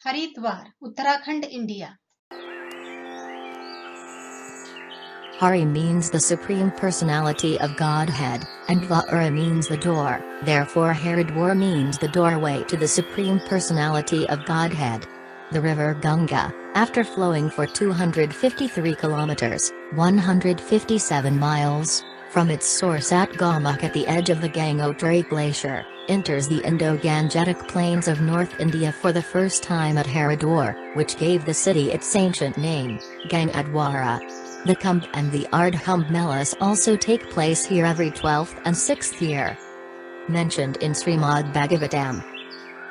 Haridwar, Uttarakhand, India. Hari means the Supreme Personality of Godhead, and Dvara means the door, therefore Haridwar means the doorway to the Supreme Personality of Godhead. The river Ganga, after flowing for 253 kilometers, 157 miles, from its source at Gamuk at the edge of the Gangotri Glacier, enters the Indo-Gangetic plains of North India for the first time at Haridwar, which gave the city its ancient name, Gangadwara. The Kumbh and the Ardham Melas also take place here every 12th and 6th year. Mentioned in Srimad Bhagavatam.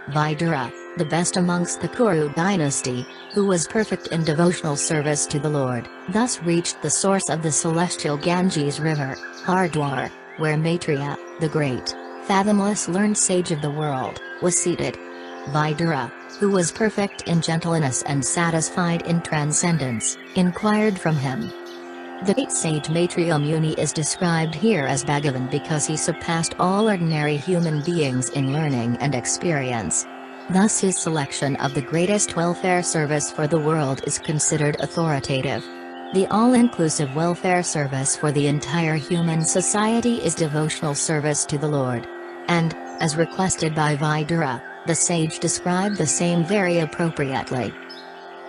Vidura, the best amongst the Kuru dynasty, who was perfect in devotional service to the Lord, thus reached the source of the celestial Ganges river, Haridwar, where Maitreya, the great, fathomless learned sage of the world, was seated. Vidura, who was perfect in gentleness and satisfied in transcendence, inquired from him. The great sage Maitreya Muni is described here as Bhagavan because he surpassed all ordinary human beings in learning and experience. Thus his selection of the greatest welfare service for the world is considered authoritative. The all-inclusive welfare service for the entire human society is devotional service to the Lord. And, as requested by Vidura, the sage described the same very appropriately.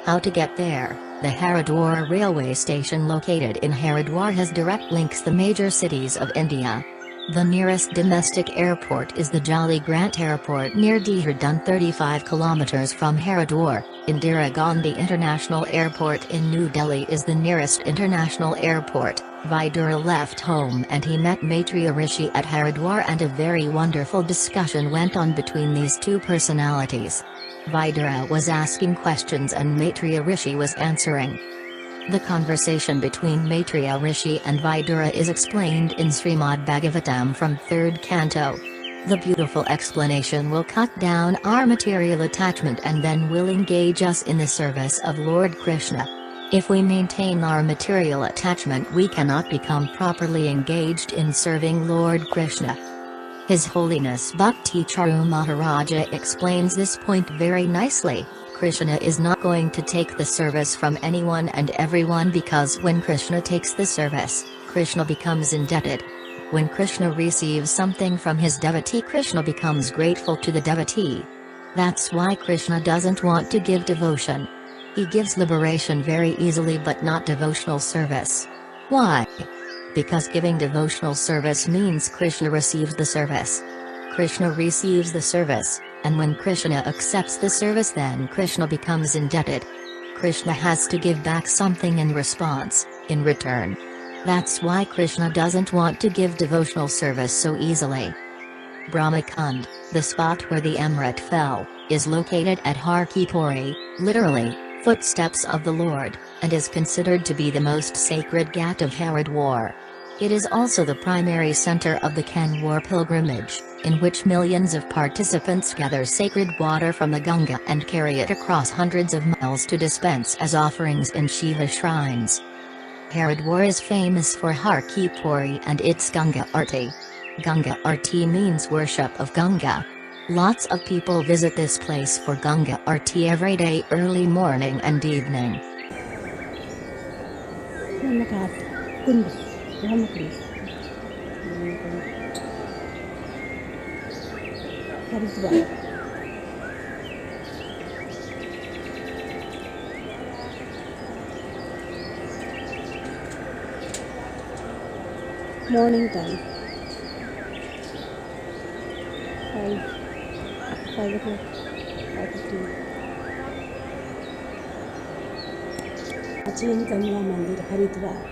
How to get there? The Haridwar railway station located in Haridwar has direct links the major cities of India. The nearest domestic airport is the Jolly Grant Airport near Dehradun 35 km from Haridwar. Indira Gandhi International Airport in New Delhi is the nearest international airport. Vidura left home and he met Maitreya Rishi at Haridwar and a very wonderful discussion went on between these two personalities. Vidura was asking questions and Maitreya Rishi was answering. The conversation between Maitreya Rishi and Vidura is explained in Srimad Bhagavatam from 3rd canto. The beautiful explanation will cut down our material attachment and then will engage us in the service of Lord Krishna. If we maintain our material attachment we cannot become properly engaged in serving Lord Krishna. His Holiness Bhakti Charu Maharaja explains this point very nicely. Krishna is not going to take the service from anyone and everyone because when Krishna takes the service, Krishna becomes indebted. When Krishna receives something from his devotee, Krishna becomes grateful to the devotee. That's why Krishna doesn't want to give devotion. He gives liberation very easily but not devotional service. Why? Because giving devotional service means Krishna receives the service. Krishna receives the service, and when Krishna accepts the service then Krishna becomes indebted. Krishna has to give back something in response, in return. That's why Krishna doesn't want to give devotional service so easily. Brahma Kund, the spot where the Amrit fell, is located at Har Ki Pauri, literally, footsteps of the Lord, and is considered to be the most sacred ghat of Haridwar. It is also the primary center of the Kanwar pilgrimage, in which millions of participants gather sacred water from the Ganga and carry it across hundreds of miles to dispense as offerings in Shiva shrines. Haridwar is famous for Har Ki Pauri and its Ganga Aarti. Ganga Aarti means worship of Ganga. Lots of people visit this place for Ganga Aarti every day early morning and evening. Kund, Brahma Kund. Haridwar. Morning time. 5 o'clock. 5:15. प्राचीन गंगा मंदिर Haridwar.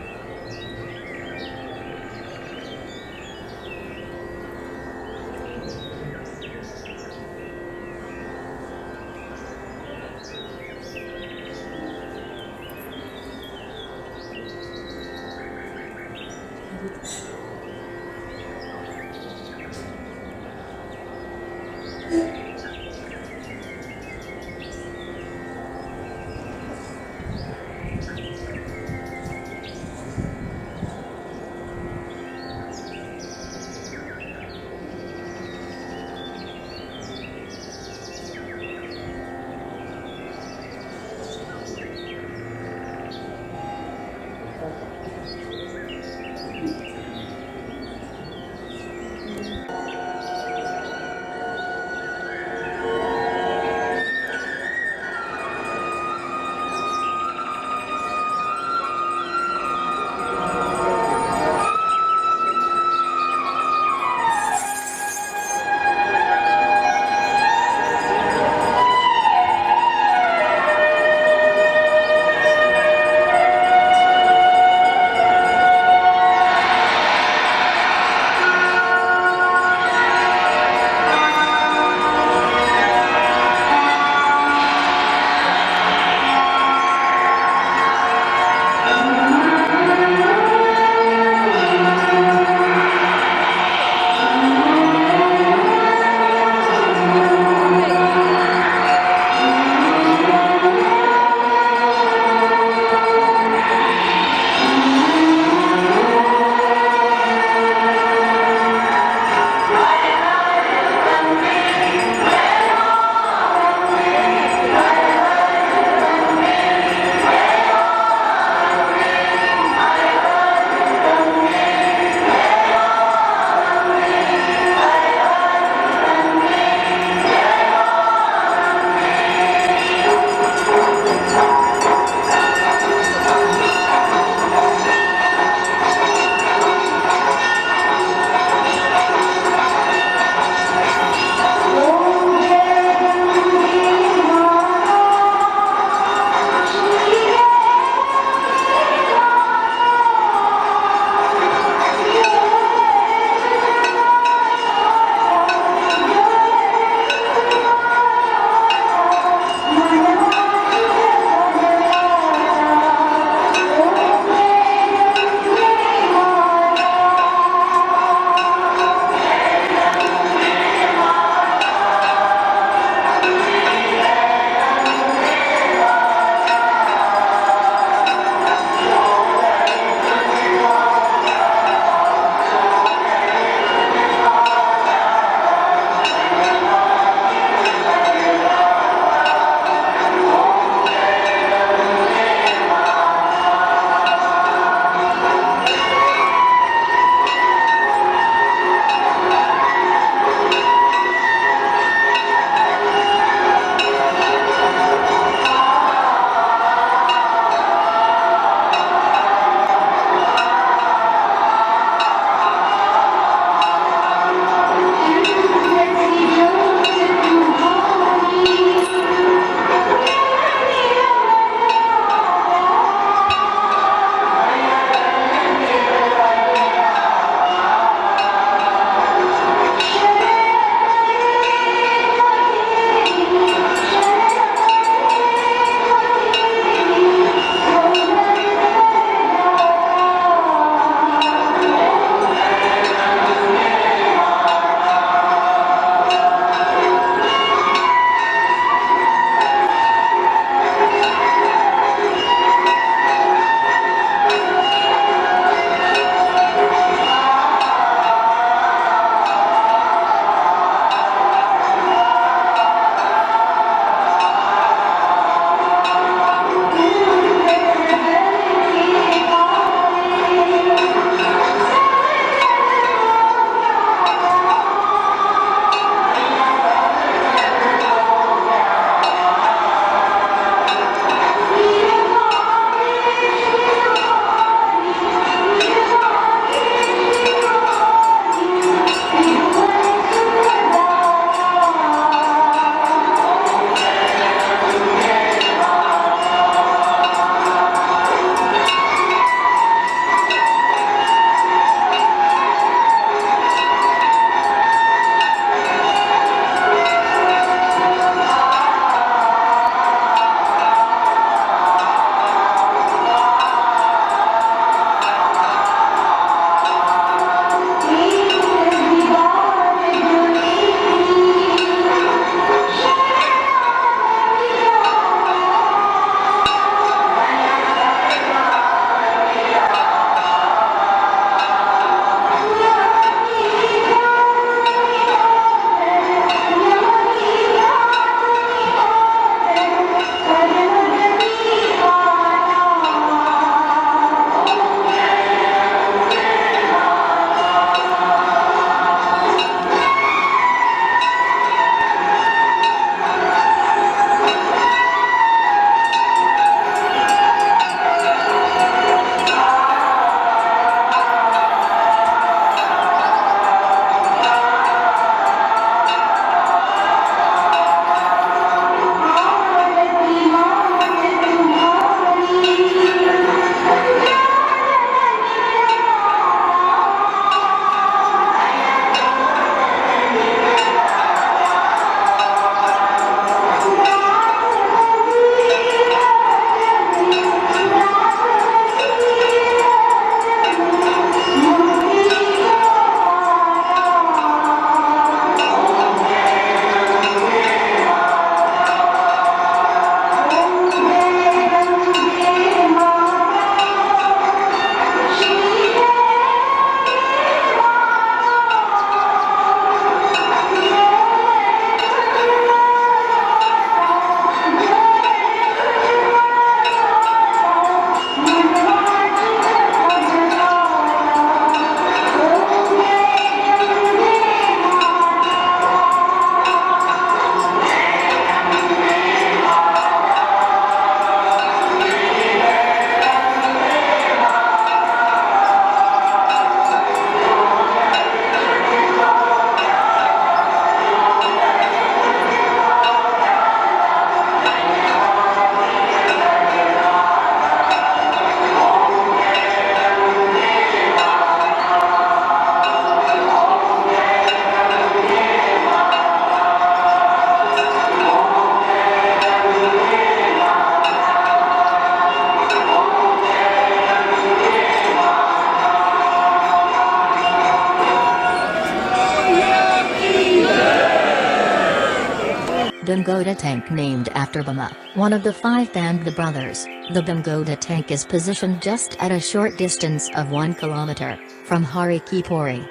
Bimgoda tank named after Brahma, one of the 5 Panda brothers. The Bimgoda tank is positioned just at a short distance of 1 kilometer from Har Ki Pauri.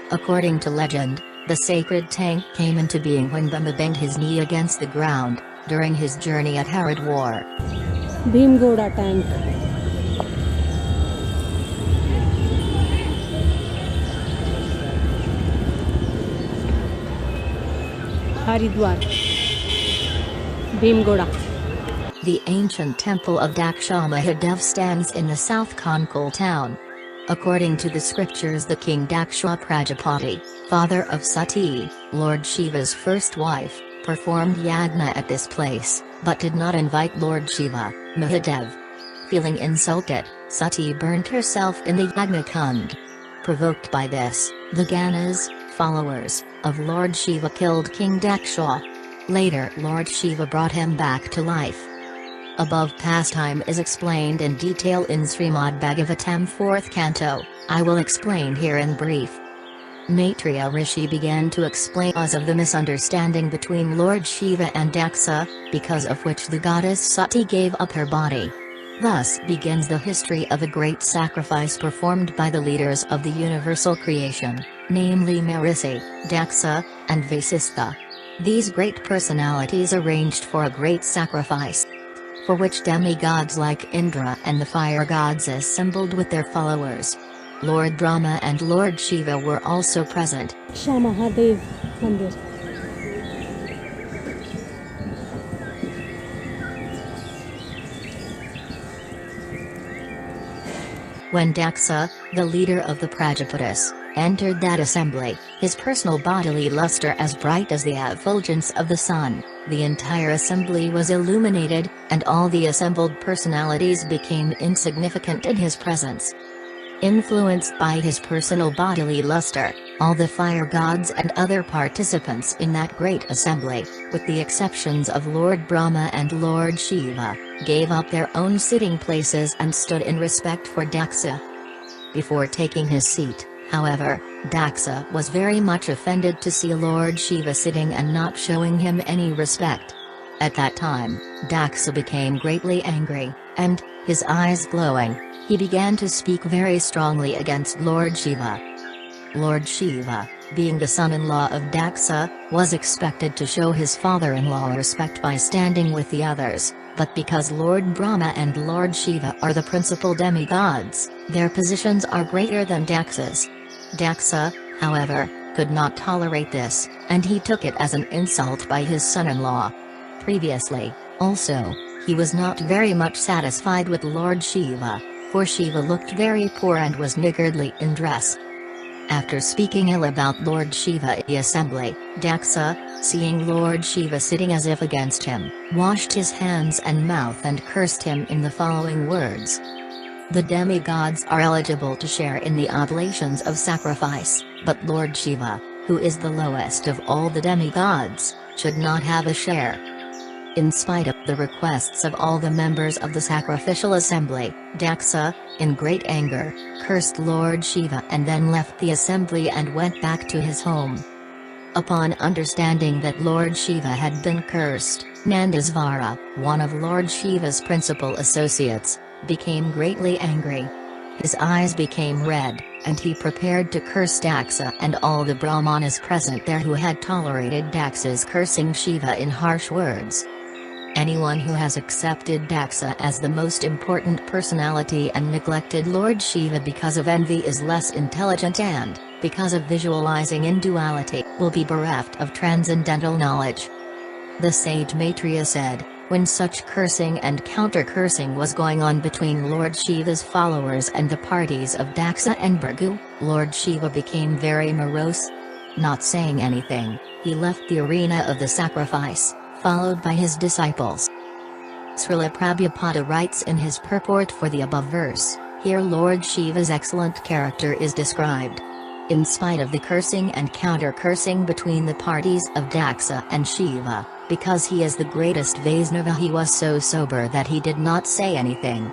According to legend, the sacred tank came into being when Brahma banged his knee against the ground during his journey at Haridwar. Bimgoda tank. Haridwar. Bimgoda. The ancient temple of Daksha Mahadev stands in the South Konkan town. According to the scriptures, the king Daksha Prajapati, father of Sati, Lord Shiva's first wife, performed yagna at this place, but did not invite Lord Shiva, Mahadev. Feeling insulted, Sati burnt herself in the Yagna Kund. Provoked by this, the Ganas, followers of Lord Shiva, killed King Daksha. Later Lord Shiva brought him back to life. Above pastime is explained in detail in Srimad Bhagavatam 4th canto. I will explain here in brief. Maitreya Rishi began to explain cause of the misunderstanding between Lord Shiva and Daksha, because of which the goddess Sati gave up her body. Thus begins the history of a great sacrifice performed by the leaders of the universal creation, namely Maharishi, Daksha, and Vasistha. These great personalities arranged for a great sacrifice, for which demigods like Indra and the fire gods assembled with their followers. Lord Brahma and Lord Shiva were also present. Daksha Mahadev Mandir. When Daksha, the leader of the Prajapatis, entered that assembly, his personal bodily luster as bright as the effulgence of the sun, the entire assembly was illuminated, and all the assembled personalities became insignificant in his presence. Influenced by his personal bodily luster, all the fire gods and other participants in that great assembly, with the exceptions of Lord Brahma and Lord Shiva, gave up their own sitting places and stood in respect for Daksha. Before taking his seat, however, Daksha was very much offended to see Lord Shiva sitting and not showing him any respect. At that time, Daksha became greatly angry, and, his eyes glowing, he began to speak very strongly against Lord Shiva. Lord Shiva, being the son-in-law of Daksha, was expected to show his father-in-law respect by standing with the others, but because Lord Brahma and Lord Shiva are the principal demigods, their positions are greater than Daksha's. Daksha, however, could not tolerate this, and he took it as an insult by his son-in-law. Previously, also, he was not very much satisfied with Lord Shiva, for Shiva looked very poor and was niggardly in dress. After speaking ill about Lord Shiva in the assembly, Daksha, seeing Lord Shiva sitting as if against him, washed his hands and mouth and cursed him in the following words. The demigods are eligible to share in the oblations of sacrifice, but Lord Shiva, who is the lowest of all the demigods, should not have a share. In spite of the requests of all the members of the sacrificial assembly, Daksha, in great anger, cursed Lord Shiva and then left the assembly and went back to his home. Upon understanding that Lord Shiva had been cursed, Nandisvara, one of Lord Shiva's principal associates, became greatly angry. His eyes became red, and he prepared to curse Daksha and all the Brahmanas present there who had tolerated Daksha's cursing Shiva in harsh words. Anyone who has accepted Daksha as the most important personality and neglected Lord Shiva because of envy is less intelligent and, because of visualizing in duality, will be bereft of transcendental knowledge. The sage Maitreya said, when such cursing and counter-cursing was going on between Lord Shiva's followers and the parties of Daksha and Bhrigu, Lord Shiva became very morose. Not saying anything, he left the arena of the sacrifice, followed by his disciples. Srila Prabhupada writes in his purport for the above verse, here Lord Shiva's excellent character is described. In spite of the cursing and counter-cursing between the parties of Daksha and Shiva, because he is the greatest Vaisnava, he was so sober that he did not say anything.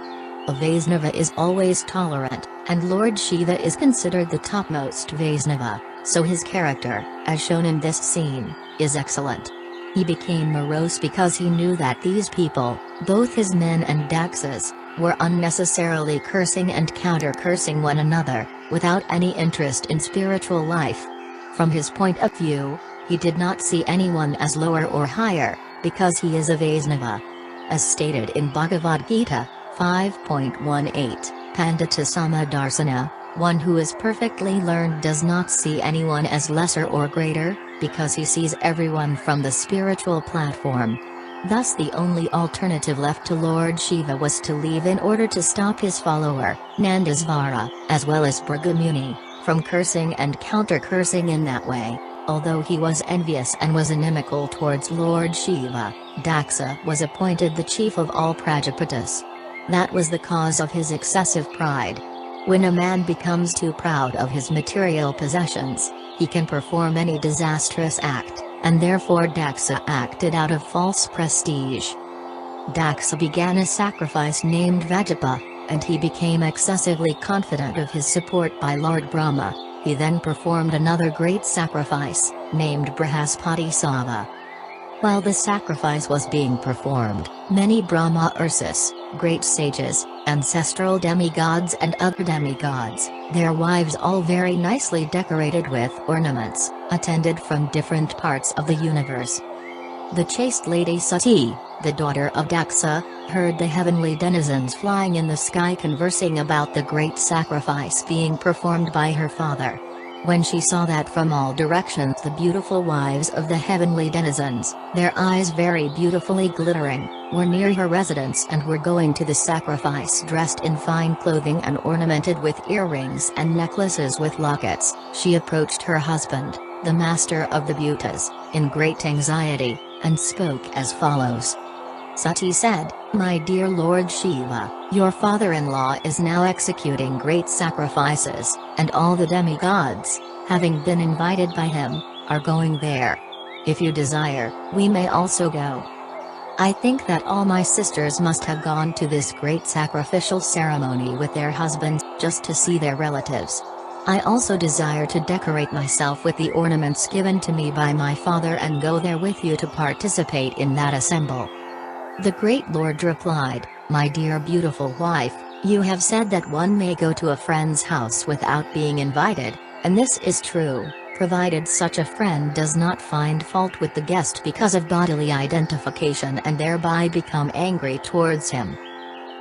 A Vaisnava is always tolerant, and Lord Shiva is considered the topmost Vaisnava, so his character, as shown in this scene, is excellent. He became morose because he knew that these people, both his men and Daksha's, were unnecessarily cursing and counter-cursing one another, without any interest in spiritual life. From his point of view, he did not see anyone as lower or higher, because he is a Vaisnava. As stated in Bhagavad Gita 5.18, Pandita Samadarsana, one who is perfectly learned does not see anyone as lesser or greater, because he sees everyone from the spiritual platform. Thus the only alternative left to Lord Shiva was to leave in order to stop his follower, Nandisvara, as well as Bhrigu, from cursing and counter-cursing in that way. Although he was envious and was inimical towards Lord Shiva, Daksha was appointed the chief of all Prajapatis. That was the cause of his excessive pride. When a man becomes too proud of his material possessions, he can perform any disastrous act, and therefore Daksha acted out of false prestige. Daksha began a sacrifice named Vajapa, and he became excessively confident of his support by Lord Brahma. He then performed another great sacrifice, named Brihaspati Sava. While the sacrifice was being performed, many Brahma Ursus, great sages, ancestral demigods and other demigods, their wives all very nicely decorated with ornaments, attended from different parts of the universe. The chaste lady Sati, the daughter of Daksha, heard the heavenly denizens flying in the sky conversing about the great sacrifice being performed by her father. When she saw that from all directions the beautiful wives of the heavenly denizens, their eyes very beautifully glittering, were near her residence and were going to the sacrifice dressed in fine clothing and ornamented with earrings and necklaces with lockets, she approached her husband, the master of the beauties, in great anxiety, and spoke as follows. Sati said, "My dear Lord Shiva, your father-in-law is now executing great sacrifices, and all the demigods, having been invited by him, are going there. If you desire, we may also go. I think that all my sisters must have gone to this great sacrificial ceremony with their husbands, just to see their relatives. I also desire to decorate myself with the ornaments given to me by my father and go there with you to participate in that assemble." The great lord replied, "My dear beautiful wife, you have said that one may go to a friend's house without being invited, and this is true, provided such a friend does not find fault with the guest because of bodily identification and thereby become angry towards him."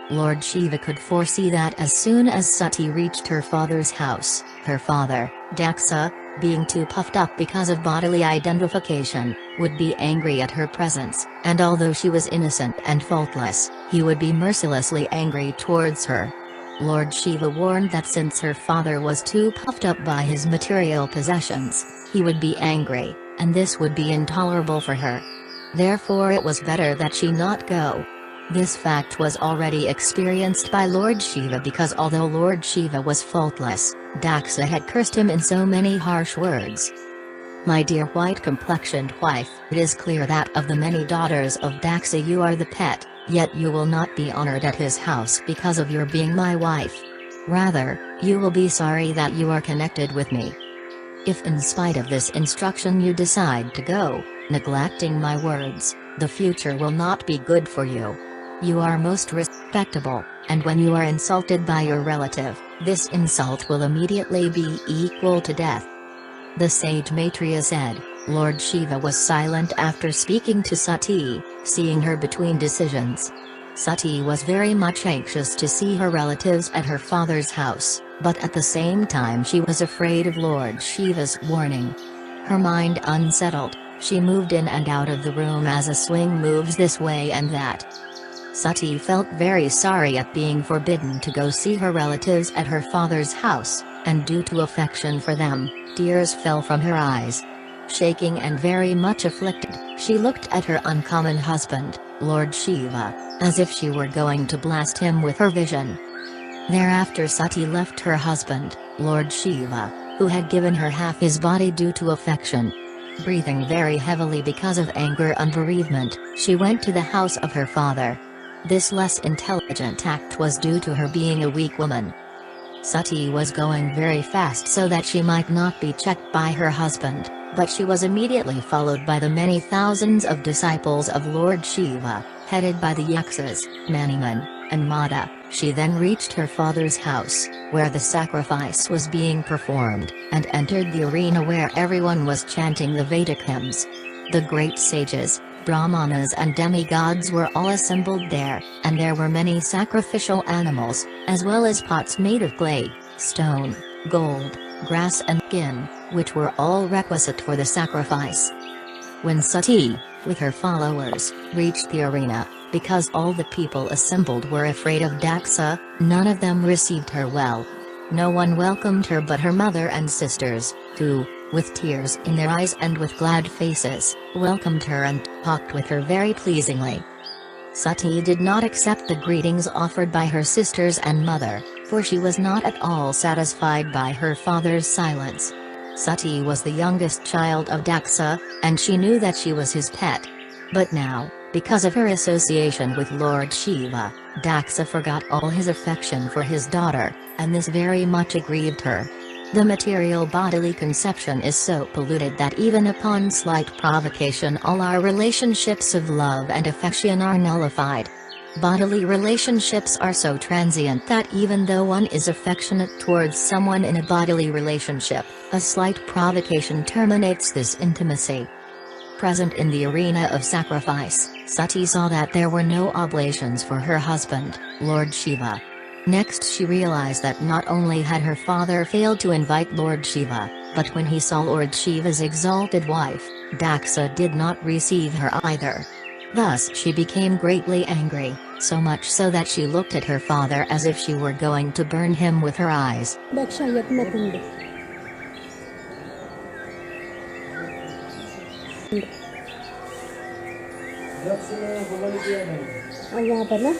Lord Shiva could foresee that as soon as Sati reached her father's house, her father, Daksha, being too puffed up because of bodily identification, would be angry at her presence, and although she was innocent and faultless, he would be mercilessly angry towards her. Lord Shiva warned that since her father was too puffed up by his material possessions, he would be angry, and this would be intolerable for her. Therefore it was better that she not go. This fact was already experienced by Lord Shiva because although Lord Shiva was faultless, Daksha had cursed him in so many harsh words. "My dear white-complexioned wife, it is clear that of the many daughters of Daksha you are the pet, yet you will not be honored at his house because of your being my wife. Rather, you will be sorry that you are connected with me. If in spite of this instruction you decide to go, neglecting my words, the future will not be good for you. You are most respectable, and when you are insulted by your relative, this insult will immediately be equal to death." The sage Maitreya said, Lord Shiva was silent after speaking to Sati, seeing her between decisions. Sati was very much anxious to see her relatives at her father's house, but at the same time she was afraid of Lord Shiva's warning. Her mind unsettled, she moved in and out of the room as a swing moves this way and that. Sati felt very sorry at being forbidden to go see her relatives at her father's house, and due to affection for them, tears fell from her eyes. Shaking and very much afflicted, she looked at her uncommon husband, Lord Shiva, as if she were going to blast him with her vision. Thereafter Sati left her husband, Lord Shiva, who had given her half his body due to affection. Breathing very heavily because of anger and bereavement, she went to the house of her father. This less intelligent act was due to her being a weak woman. Sati was going very fast so that she might not be checked by her husband. but she was immediately followed by the many thousands of disciples of Lord Shiva, headed by the Yakshas, Maniman, and Mada. She then reached her father's house, where the sacrifice was being performed, and entered the arena where everyone was chanting the Vedic hymns. The great sages, Brahmanas and demigods were all assembled there, and there were many sacrificial animals, as well as pots made of clay, stone, gold, grass and skin, which were all requisite for the sacrifice. When Sati, with her followers, reached the arena, because all the people assembled were afraid of Daksha, none of them received her well. No one welcomed her but her mother and sisters, who, with tears in their eyes and with glad faces, welcomed her and talked with her very pleasingly. Sati did not accept the greetings offered by her sisters and mother, for she was not at all satisfied by her father's silence. Sati was the youngest child of Daksha, and she knew that she was his pet. But now, because of her association with Lord Shiva, Daksha forgot all his affection for his daughter, and this very much aggrieved her. The material bodily conception is so polluted that even upon slight provocation all our relationships of love and affection are nullified. Bodily relationships are so transient that even though one is affectionate towards someone in a bodily relationship, a slight provocation terminates this intimacy. Present in the arena of sacrifice, Sati saw that there were no oblations for her husband, Lord Shiva. Next she realized that not only had her father failed to invite Lord Shiva, but when he saw Lord Shiva's exalted wife, Daksha did not receive her either. Thus she became greatly angry, so much so that she looked at her father as if she were going to burn him with her eyes. Daksha Yatna Kund. और यहाँ पर ना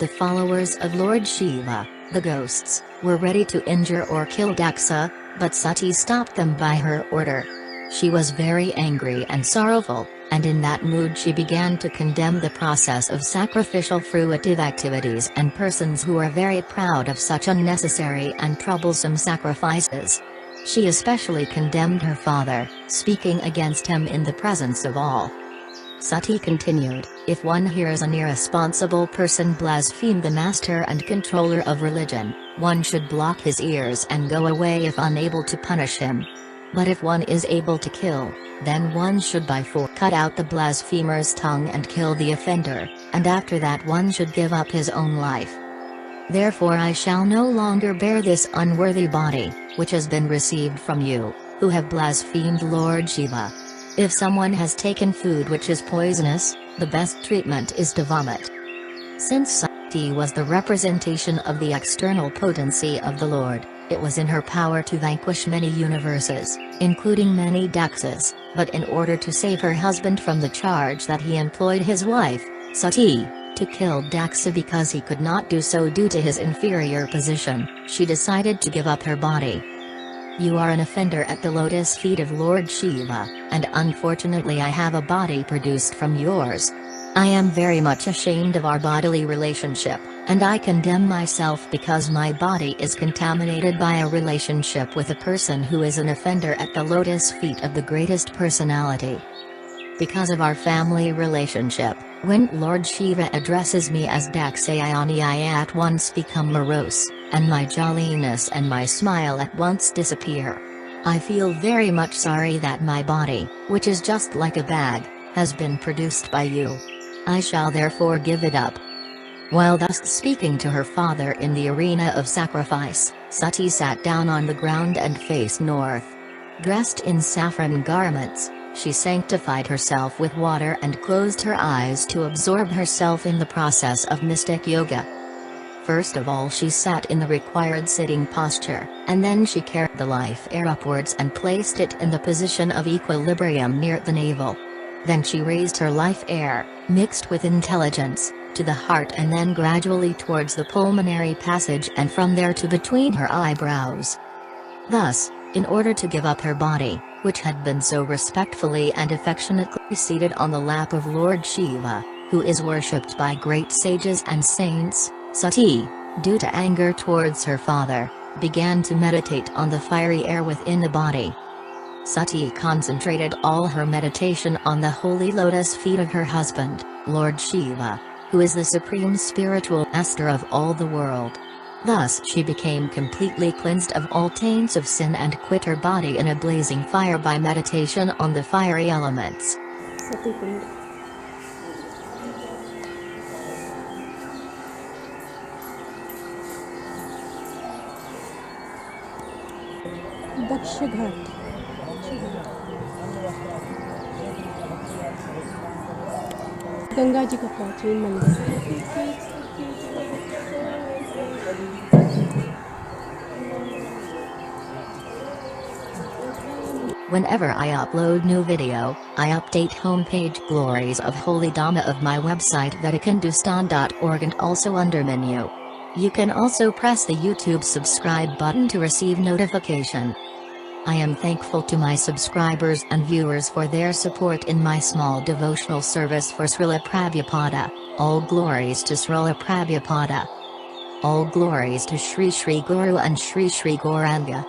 The followers of Lord Shiva, the ghosts, were ready to injure or kill Daksha, but Sati stopped them by her order. She was very angry and sorrowful, and in that mood she began to condemn the process of sacrificial fruitive activities and persons who are very proud of such unnecessary and troublesome sacrifices. She especially condemned her father, speaking against him in the presence of all. Sati continued, if one hears an irresponsible person blaspheme the master and controller of religion, one should block his ears and go away if unable to punish him. But if one is able to kill, then one should by force cut out the blasphemer's tongue and kill the offender, and after that one should give up his own life. Therefore I shall no longer bear this unworthy body, which has been received from you, who have blasphemed Lord Shiva. If someone has taken food which is poisonous, the best treatment is to vomit. Since Sati was the representation of the external potency of the Lord, it was in her power to vanquish many universes, including many Dakshas, but in order to save her husband from the charge that he employed his wife, Sati, to kill Daksha because he could not do so due to his inferior position, she decided to give up her body. You are an offender at the lotus feet of Lord Shiva, and unfortunately I have a body produced from yours. I am very much ashamed of our bodily relationship, and I condemn myself because my body is contaminated by a relationship with a person who is an offender at the lotus feet of the greatest personality. Because of our family relationship, when Lord Shiva addresses me as Dakshayani I at once become morose, and my jolliness and my smile at once disappear. I feel very much sorry that my body, which is just like a bag, has been produced by you. I shall therefore give it up. While thus speaking to her father in the arena of sacrifice, Sati sat down on the ground and faced north. Dressed in saffron garments, she sanctified herself with water and closed her eyes to absorb herself in the process of mystic yoga. First of all she sat in the required sitting posture, and then she carried the life air upwards and placed it in the position of equilibrium near the navel. Then she raised her life air, mixed with intelligence, to the heart and then gradually towards the pulmonary passage and from there to between her eyebrows. Thus, in order to give up her body, which had been so respectfully and affectionately seated on the lap of Lord Shiva, who is worshipped by great sages and saints, Sati, due to anger towards her father, began to meditate on the fiery air within the body. Sati concentrated all her meditation on the holy lotus feet of her husband, Lord Shiva, who is the supreme spiritual master of all the world. Thus she became completely cleansed of all taints of sin and quit her body in a blazing fire by meditation on the fiery elements. Sati Kund. Daksha Ghat. Ganga ji का प्राचीन मंदिर। Whenever I upload new video, I update homepage glories of Holy Dhamma of my website vetikandustan.org and also under menu. You can also press the YouTube subscribe button to receive notification. I am thankful to my subscribers and viewers for their support in my small devotional service for Srila Prabhupada. All glories to Srila Prabhupada. All glories to Sri Sri Guru and Sri Sri Gauranga.